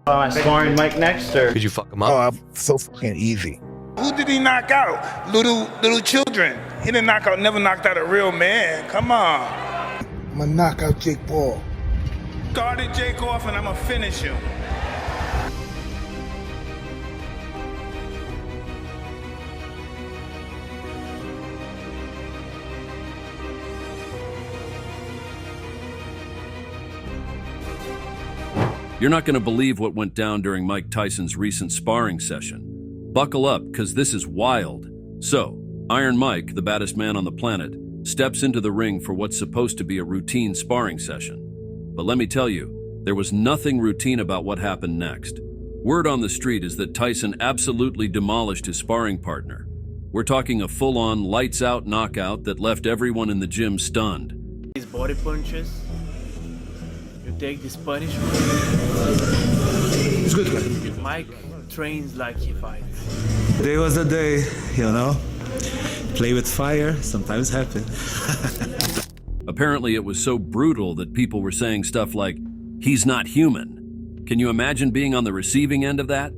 Am I sparring Mike next, or? Could you fuck him up? Oh, so fucking easy. Who did he knock out? Little children. He didn't never knocked out a real man. Come on. I'm gonna knock out Jake Paul. Started Jake off and I'm gonna finish him. You're not going to believe what went down during Mike Tyson's recent sparring session. Buckle up, because this is wild. So, Iron Mike, the baddest man on the planet, steps into the ring for what's supposed to be a routine sparring session. But let me tell you, there was nothing routine about what happened next. Word on the street is that Tyson absolutely demolished his sparring partner. We're talking a full-on, lights-out knockout that left everyone in the gym stunned. His body punches. You take this punishment. It's good. Mike trains like he fights. Today was the day, you know. Play with fire, sometimes happen. Apparently it was so brutal that people were saying stuff like, "He's not human." Can you imagine being on the receiving end of that?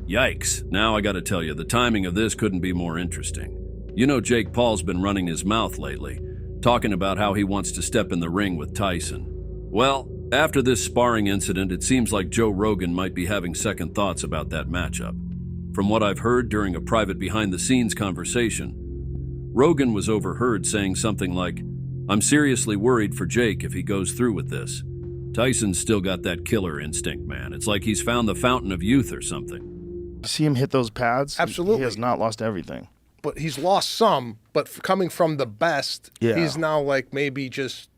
Yikes. Now I gotta tell you, the timing of this couldn't be more interesting. You know Jake Paul's been running his mouth lately, talking about how he wants to step in the ring with Tyson. Well, after this sparring incident, it seems like Joe Rogan might be having second thoughts about that matchup. From what I've heard during a private behind-the-scenes conversation, Rogan was overheard saying something like, "I'm seriously worried for Jake if he goes through with this. Tyson's still got that killer instinct, man. It's like he's found the fountain of youth or something." See him hit those pads? Absolutely. He has not lost everything. But he's lost some, but coming from the best, Yeah. he's now like maybe just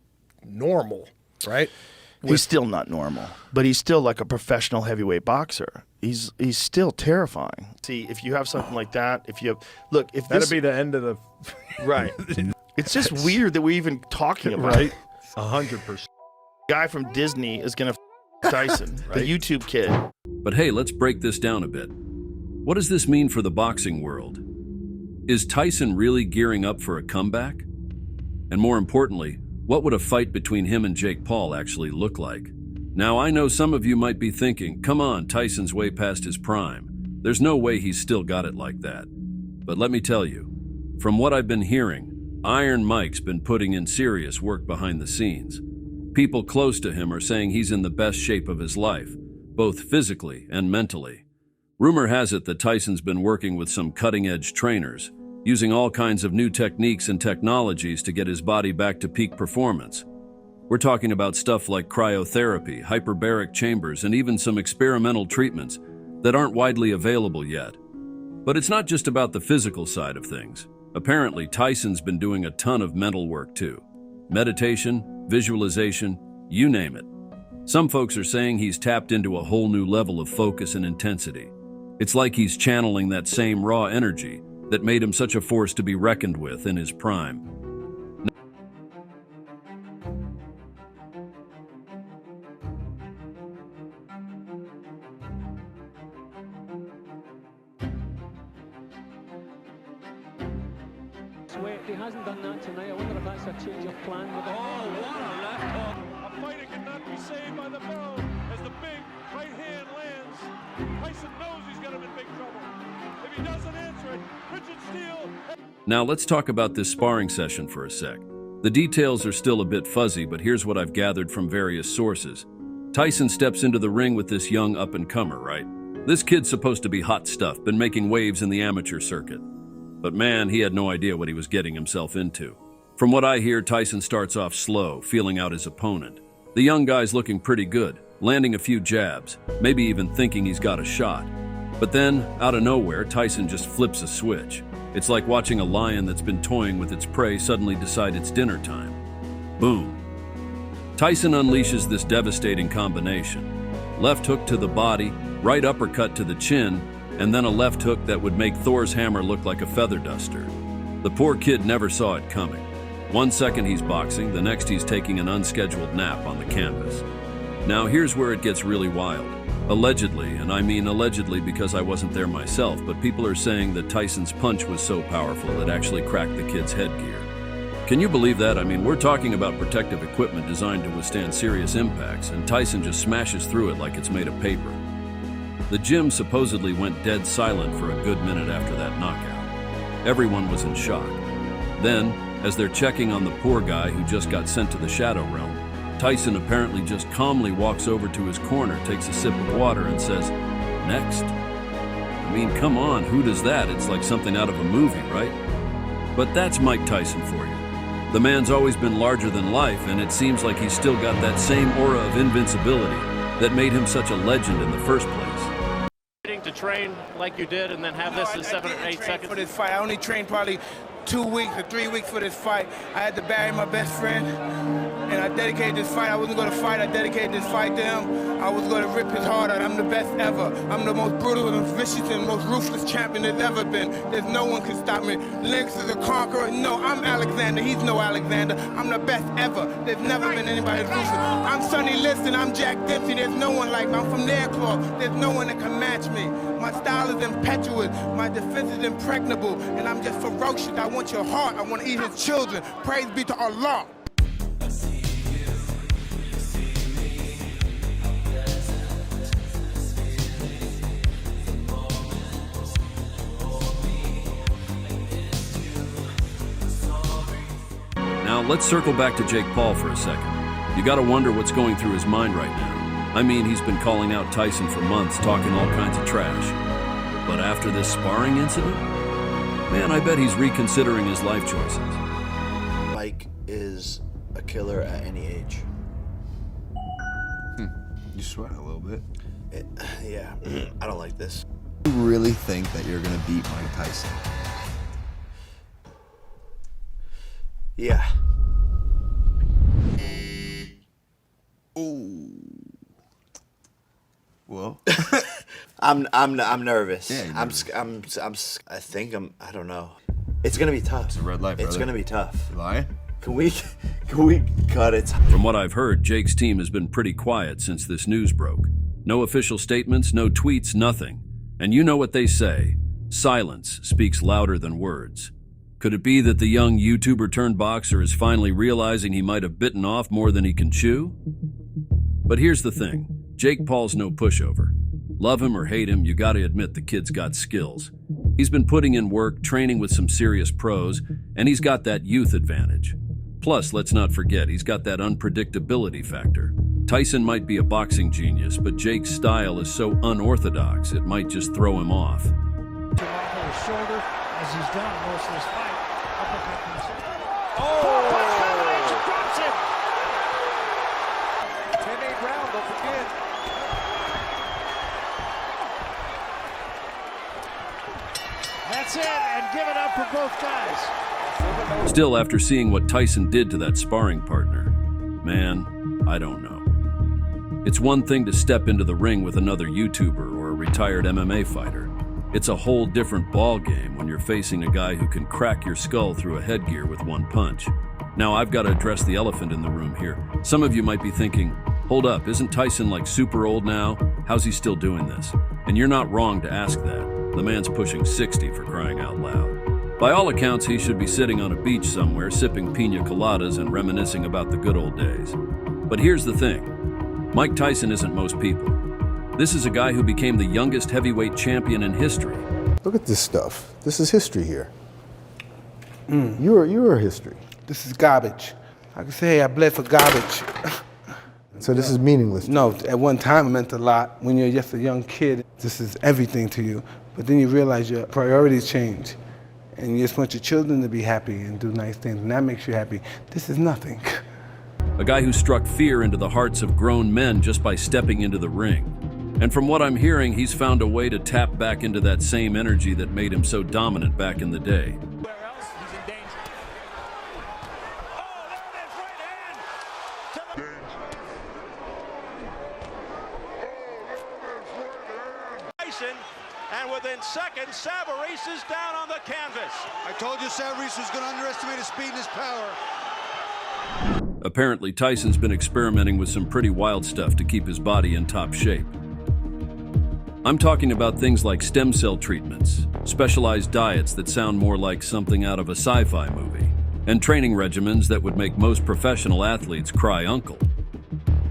normal, right? He's still not normal, but he's still like a professional heavyweight boxer. He's still terrifying. See, if you have something like that, if you have, look, if That'd this, be the end of the right. It's just weird that we're even talking about right. it. 100%. Guy from Disney is gonna Tyson, the YouTube kid. But hey, let's break this down a bit. What does this mean for the boxing world? Is Tyson really gearing up for a comeback? And more importantly, what would a fight between him and Jake Paul actually look like? Now, I know some of you might be thinking, come on, Tyson's way past his prime. There's no way he's still got it like that. But let me tell you, from what I've been hearing, Iron Mike's been putting in serious work behind the scenes. People close to him are saying he's in the best shape of his life, both physically and mentally. Rumor has it that Tyson's been working with some cutting-edge trainers, using all kinds of new techniques and technologies to get his body back to peak performance. We're talking about stuff like cryotherapy, hyperbaric chambers, and even some experimental treatments that aren't widely available yet. But it's not just about the physical side of things. Apparently, Tyson's been doing a ton of mental work too. Meditation, visualization, you name it. Some folks are saying he's tapped into a whole new level of focus and intensity. It's like he's channeling that same raw energy that made him such a force to be reckoned with in his prime. If he hasn't done that tonight, I wonder if that's a change of plan with him. Oh, what a left hook. A fighter cannot be saved by the bell as the big right hand lands. Tyson knows he's got him in big trouble. If he doesn't answer it, Richard Steele. Now let's talk about this sparring session for a sec. The details are still a bit fuzzy, but here's what I've gathered from various sources. Tyson steps into the ring with this young up-and-comer, right? This kid's supposed to be hot stuff, been making waves in the amateur circuit. But man, he had no idea what he was getting himself into. From what I hear, Tyson starts off slow, feeling out his opponent. The young guy's looking pretty good, landing a few jabs, maybe even thinking he's got a shot. But then, out of nowhere, Tyson just flips a switch. It's like watching a lion that's been toying with its prey suddenly decide it's dinner time. Boom. Tyson unleashes this devastating combination. Left hook to the body, right uppercut to the chin, and then a left hook that would make Thor's hammer look like a feather duster. The poor kid never saw it coming. 1 second he's boxing, the next he's taking an unscheduled nap on the canvas. Now here's where it gets really wild. Allegedly, and I mean allegedly because I wasn't there myself, but people are saying that Tyson's punch was so powerful it actually cracked the kid's headgear. Can you believe that? I mean, we're talking about protective equipment designed to withstand serious impacts, and Tyson just smashes through it like it's made of paper. The gym supposedly went dead silent for a good minute after that knockout. Everyone was in shock. Then, as they're checking on the poor guy who just got sent to the Shadow Realm, Tyson apparently just calmly walks over to his corner, takes a sip of water, and says, "Next." I mean, come on, who does that? It's like something out of a movie, right? But that's Mike Tyson for you. The man's always been larger than life, and it seems like he's still got that same aura of invincibility that made him such a legend in the first place. To train like you did and then have this in 7 or 8 seconds? For this fight, I only trained probably 2 weeks or 3 weeks for this fight. I had to bury my best friend, and I dedicated this fight. I wasn't going to fight. I dedicated this fight to him. I was going to rip his heart out. I'm the best ever. I'm the most brutal and vicious and most ruthless champion there's ever been. There's no one can stop me. Lennox is a conqueror. No, I'm Alexander. He's no Alexander. I'm the best ever. There's never been anybody ruthless. I'm Sonny Liston. I'm Jack Dempsey. There's no one like me. I'm from Nairclaw. There's no one that can match me. My style is impetuous. My defense is impregnable. And I'm just ferocious. I want your heart. I want to eat his children. Praise be to Allah. Now, let's circle back to Jake Paul for a second. You gotta wonder what's going through his mind right now. I mean, he's been calling out Tyson for months, talking all kinds of trash. But after this sparring incident, man, I bet he's reconsidering his life choices. Mike is a killer at any age. You sweat a little bit. Yeah, I don't like this. You really think that you're gonna beat Mike Tyson? Yeah. Ooh. Well, I'm nervous. Yeah, I think I don't know. It's gonna be tough. It's a red light, brother. It's gonna be tough. You lying? Can we cut it? From what I've heard, Jake's team has been pretty quiet since this news broke. No official statements, no tweets, nothing. And you know what they say, silence speaks louder than words. Could it be that the young YouTuber turned boxer is finally realizing he might have bitten off more than he can chew? But here's the thing, Jake Paul's no pushover. Love him or hate him, you gotta admit the kid's got skills. He's been putting in work, training with some serious pros, and he's got that youth advantage. Plus, let's not forget, he's got that unpredictability factor. Tyson might be a boxing genius, but Jake's style is so unorthodox, it might just throw him off. To his shoulder as he's done most of this fight. Drops him. 10-8 round, don't forget. That's it, and give it up for both guys. Still, after seeing what Tyson did to that sparring partner, man, I don't know. It's one thing to step into the ring with another YouTuber or a retired MMA fighter. It's a whole different ball game when you're facing a guy who can crack your skull through a headgear with one punch. Now, I've got to address the elephant in the room here. Some of you might be thinking, hold up, isn't Tyson like super old now? How's he still doing this? And you're not wrong to ask that. The man's pushing 60 for crying out loud. By all accounts, he should be sitting on a beach somewhere sipping pina coladas and reminiscing about the good old days. But here's the thing. Mike Tyson isn't most people. This is a guy who became the youngest heavyweight champion in history. Look at this stuff. This is history here. You're history. This is garbage. I can say, hey, I bled for garbage. So this is meaningless. No, at one time it meant a lot. When you're just a young kid, this is everything to you. But then you realize your priorities change. And you just want your children to be happy and do nice things, and that makes you happy. This is nothing. A guy who struck fear into the hearts of grown men just by stepping into the ring. And from what I'm hearing, he's found a way to tap back into that same energy that made him so dominant back in the day. Where else? He's in danger. Oh, there it is, right hand. To the Tyson, and within seconds, Savarese is down on the canvas. I told you Savarese was going to underestimate his speed and his power. Apparently, Tyson's been experimenting with some pretty wild stuff to keep his body in top shape. I'm talking about things like stem cell treatments, specialized diets that sound more like something out of a sci-fi movie, and training regimens that would make most professional athletes cry uncle.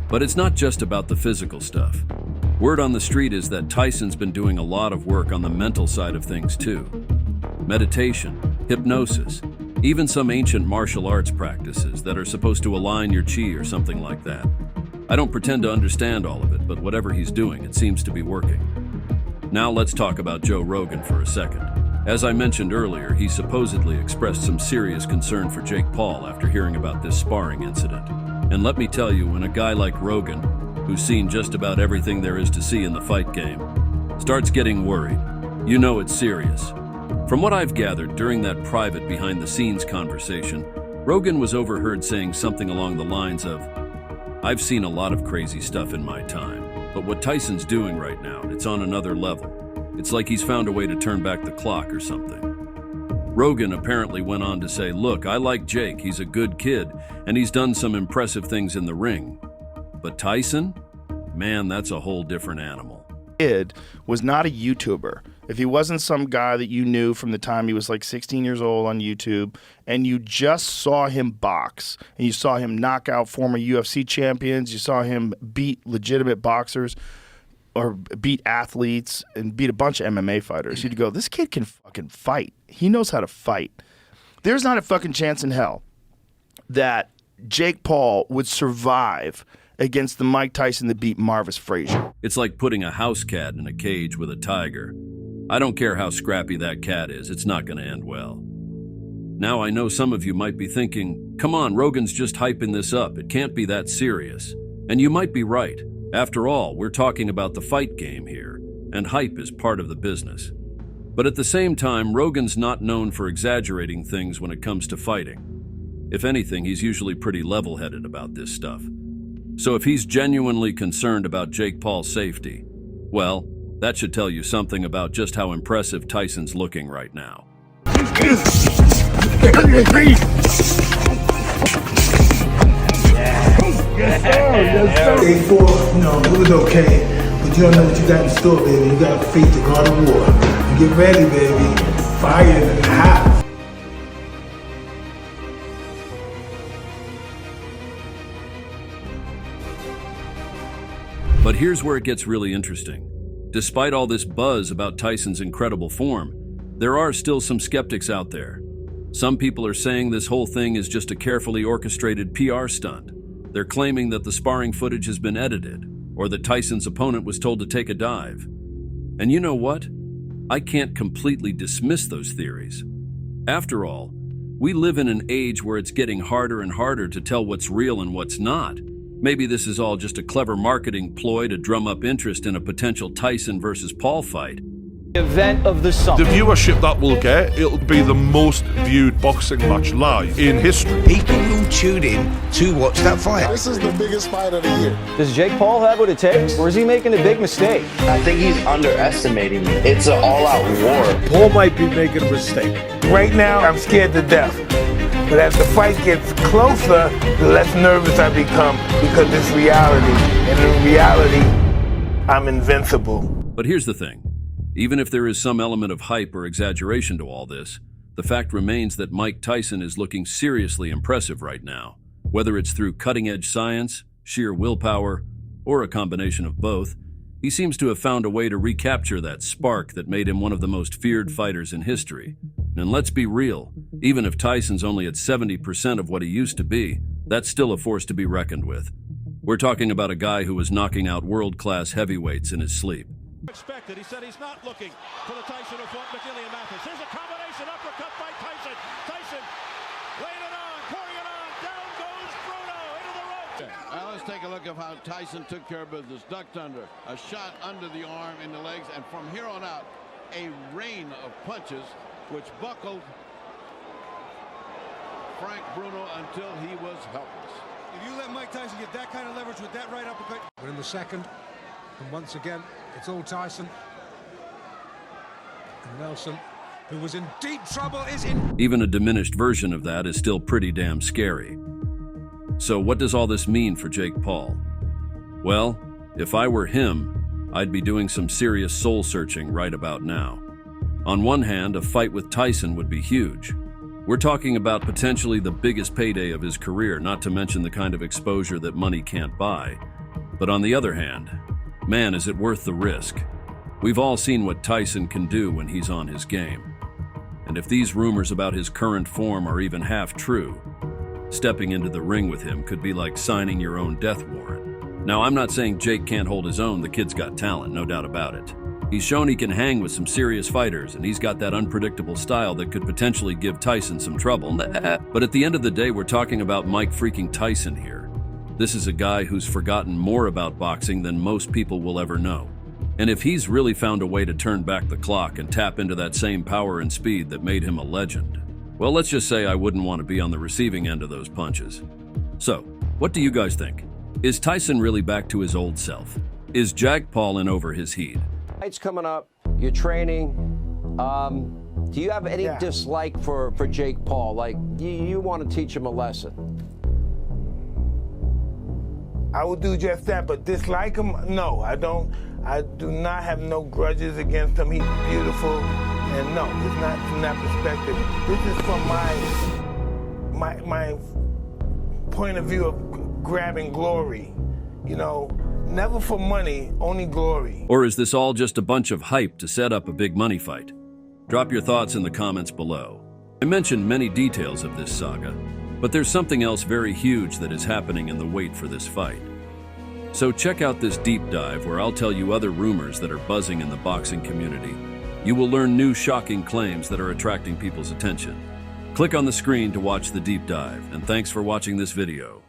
But it's not just about the physical stuff. Word on the street is that Tyson's been doing a lot of work on the mental side of things too. Meditation, hypnosis, even some ancient martial arts practices that are supposed to align your chi or something like that. I don't pretend to understand all of it, but whatever he's doing, it seems to be working. Now let's talk about Joe Rogan for a second. As I mentioned earlier, he supposedly expressed some serious concern for Jake Paul after hearing about this sparring incident. And let me tell you, when a guy like Rogan, who's seen just about everything there is to see in the fight game, starts getting worried, you know it's serious. From what I've gathered during that private behind-the-scenes conversation, Rogan was overheard saying something along the lines of, "I've seen a lot of crazy stuff in my time, but what Tyson's doing right now, it's on another level. It's like he's found a way to turn back the clock or something." Rogan apparently went on to say, "Look, I like Jake, he's a good kid, and he's done some impressive things in the ring. But Tyson? Man, that's a whole different animal." Kid was not a YouTuber. If he wasn't some guy that you knew from the time he was like 16 years old on YouTube, and you just saw him box, and you saw him knock out former UFC champions, you saw him beat legitimate boxers, or beat athletes, and beat a bunch of MMA fighters, you'd go, this kid can fucking fight. He knows how to fight. There's not a fucking chance in hell that Jake Paul would survive against the Mike Tyson that beat Marvis Frazier. It's like putting a house cat in a cage with a tiger. I don't care how scrappy that cat is, it's not going to end well. Now I know some of you might be thinking, come on, Rogan's just hyping this up, it can't be that serious. And you might be right. After all, we're talking about the fight game here, and hype is part of the business. But at the same time, Rogan's not known for exaggerating things when it comes to fighting. If anything, he's usually pretty level-headed about this stuff. So if he's genuinely concerned about Jake Paul's safety, well, that should tell you something about just how impressive Tyson's looking right now. Day 4, it was okay, but you don't know what you got in store, baby. You got to face the God of War. You get ready, baby. Fire and hot. But here's where it gets really interesting. Despite all this buzz about Tyson's incredible form, there are still some skeptics out there. Some people are saying this whole thing is just a carefully orchestrated PR stunt. They're claiming that the sparring footage has been edited, or that Tyson's opponent was told to take a dive. And you know what? I can't completely dismiss those theories. After all, we live in an age where it's getting harder and harder to tell what's real and what's not. Maybe this is all just a clever marketing ploy to drum up interest in a potential Tyson versus Paul fight. Event of the summer. The viewership that we'll get, it'll be the most viewed boxing match live in history. People will tune in to watch that fight. This is the biggest fight of the year. Does Jake Paul have what it takes, or is he making a big mistake? I think he's underestimating me. It's an all-out war. Paul might be making a mistake. Right now, I'm scared to death. But as the fight gets closer, the less nervous I become because it's reality. And in reality, I'm invincible. But here's the thing. Even if there is some element of hype or exaggeration to all this, the fact remains that Mike Tyson is looking seriously impressive right now. Whether it's through cutting-edge science, sheer willpower, or a combination of both, he seems to have found a way to recapture that spark that made him one of the most feared fighters in history. And let's be real, even if Tyson's only at 70% of what he used to be, that's still a force to be reckoned with. We're talking about a guy who was knocking out world-class heavyweights in his sleep. Expected. He said he's not looking for the Tyson who fought McGillian Mathis. Here's a combination uppercut by Tyson. Tyson laying it on, pouring it on. Down goes Bruno into the ropes. Now let's take a look at how Tyson took care of business. Ducked under, a shot under the arm in the legs, and from here on out, a rain of punches which buckled Frank Bruno until he was helpless. If you let Mike Tyson get that kind of leverage with that right uppercut. We're in the second, and once again, it's all Tyson. And Nelson, who was in deep trouble, is in... Even a diminished version of that is still pretty damn scary. So what does all this mean for Jake Paul? Well, if I were him, I'd be doing some serious soul-searching right about now. On one hand, a fight with Tyson would be huge. We're talking about potentially the biggest payday of his career, not to mention the kind of exposure that money can't buy. But on the other hand, man, is it worth the risk? We've all seen what Tyson can do when he's on his game. And if these rumors about his current form are even half true, stepping into the ring with him could be like signing your own death warrant. Now, I'm not saying Jake can't hold his own. The kid's got talent, no doubt about it. He's shown he can hang with some serious fighters, and he's got that unpredictable style that could potentially give Tyson some trouble. But at the end of the day, we're talking about Mike freaking Tyson here. This is a guy who's forgotten more about boxing than most people will ever know. And if he's really found a way to turn back the clock and tap into that same power and speed that made him a legend, well, let's just say I wouldn't want to be on the receiving end of those punches. So, what do you guys think? Is Tyson really back to his old self? Is Jake Paul in over his heat? Fight's coming up. You're training. Do you have any dislike for Jake Paul? Like, you want to teach him a lesson? I will do just that, but dislike him? No, I don't. I do not have no grudges against him. He's beautiful, and no, it's not from that perspective. This is from my point of view of grabbing glory. You know, never for money, only glory. Or is this all just a bunch of hype to set up a big money fight? Drop your thoughts in the comments below. I mentioned many details of this saga, but there's something else very huge that is happening in the wait for this fight. So check out this deep dive where I'll tell you other rumors that are buzzing in the boxing community. You will learn new shocking claims that are attracting people's attention. Click on the screen to watch the deep dive, and thanks for watching this video.